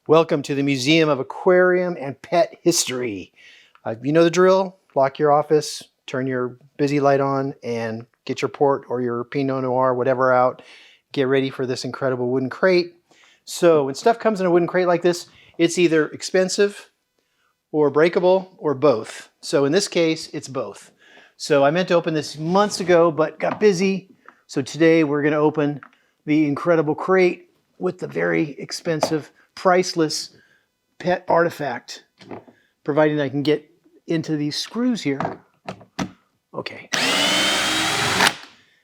Welcome to the Museum of Aquarium and Pet History. You know the drill. Lock your office, turn your busy light on, and get your port or your Pinot Noir, whatever out. Get ready for this incredible wooden crate. So when stuff comes in a wooden crate like this, it's either expensive or breakable or both. So in this case, it's both. So I meant to open this months ago, but got busy. So today we're going to open the incredible crate with the very expensive, priceless pet artifact, providing I can get into these screws here. Okay.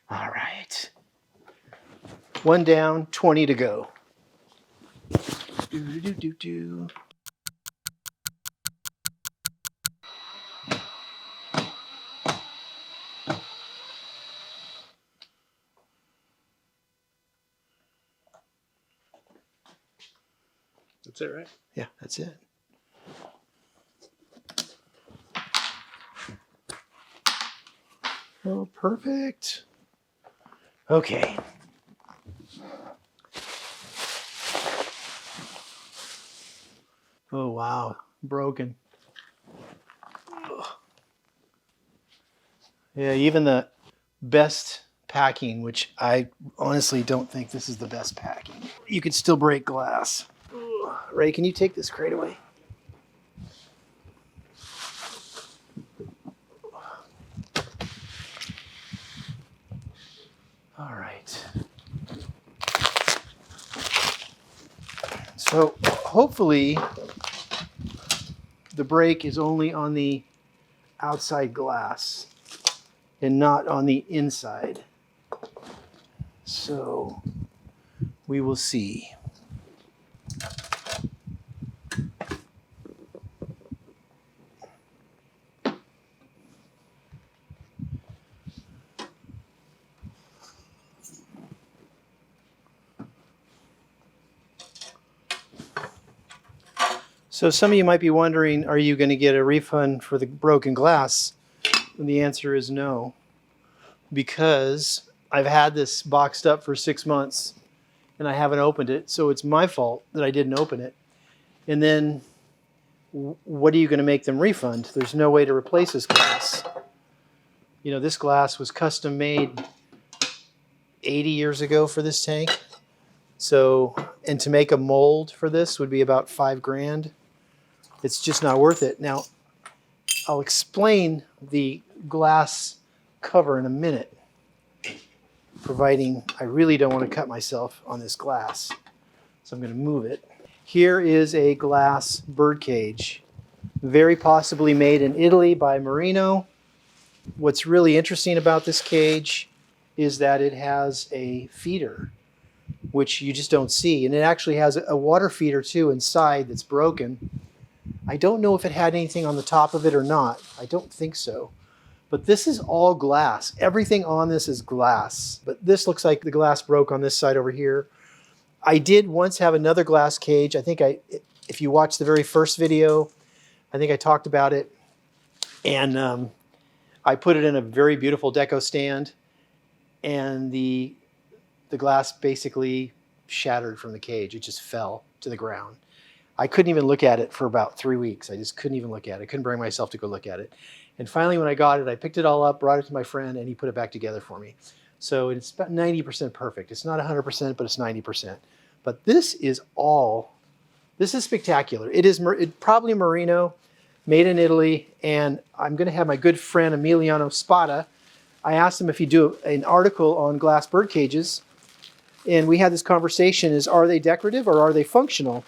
All right. One down, 20 to go. Do. That's it, right? Yeah, that's it. Oh, perfect. Okay. Oh, wow. Broken. Ugh. Yeah, even the best packing, which I honestly don't think this is the best packing. You could still break glass. Ugh. Ray, can you take this crate away? All right. So hopefully the break is only on the outside glass and not on the inside. So we will see. So some of you might be wondering, are you going to get a refund for the broken glass? And the answer is no, because I've had this boxed up for 6 months and I haven't opened it. So it's my fault that I didn't open it. And then what are you going to make them refund? There's no way to replace this glass. You know, this glass was custom made 80 years ago for this tank. So, and to make a mold for this would be about $5,000. It's just not worth it. Now, I'll explain the glass cover in a minute, providing I really don't want to cut myself on this glass. So I'm going to move it. Here is a glass bird cage, very possibly made in Italy by Marino. What's really interesting about this cage is that it has a feeder, which you just don't see. And it actually has a water feeder too inside that's broken. I don't know if it had anything on the top of it or not. I don't think so. But this is all glass. Everything on this is glass. But this looks like the glass broke on this side over here. I did once have another glass cage. I think if you watch the very first video, I think I talked about it. And I put it in a very beautiful deco stand. And the glass basically shattered from the cage. It just fell to the ground. I couldn't even look at it for about 3 weeks. I just couldn't even look at it. I couldn't bring myself to go look at it. And finally, when I got it, I picked it all up, brought it to my friend, and he put it back together for me. So it's about 90% perfect. It's not 100%, but it's 90%. But this is spectacular. It's probably Merino, made in Italy, and I'm going to have my good friend Emiliano Spada. I asked him if he'd do an article on glass bird cages, and we had this conversation: are they decorative or are they functional?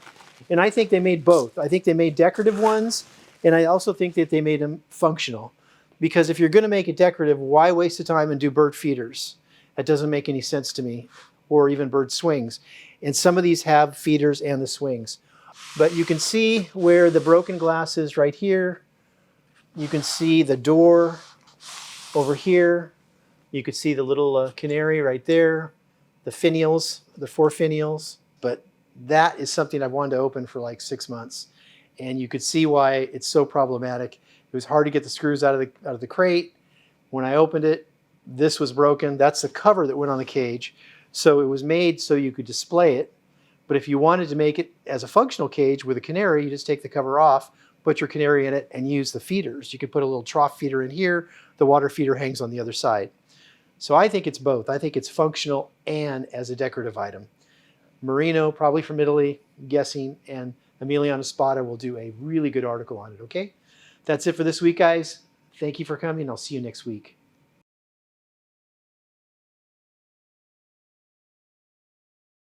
And I think they made both. I think they made decorative ones, and I also think that they made them functional. Because if you're going to make it decorative, why waste the time and do bird feeders? That doesn't make any sense to me. Or even bird swings. And some of these have feeders and the swings. But you can see where the broken glass is right here. You can see the door over here. You can see the little canary right there. The finials, the 4 finials. But that is something I wanted to open for like 6 months. And you could see why it's so problematic. It was hard to get the screws out of the crate. When I opened it, this was broken. That's the cover that went on the cage. So it was made so you could display it, But if you wanted to make it as a functional cage with a canary, you just take the cover off, put your canary in it, and use the feeders. You could put a little trough feeder in here. The water feeder hangs on the other side. So I think it's both. I think it's functional and as a decorative item. Merino, probably from Italy, I'm guessing, and Emiliano Spada will do a really good article on it, okay? That's it for this week, guys. Thank you for coming. I'll see you next week.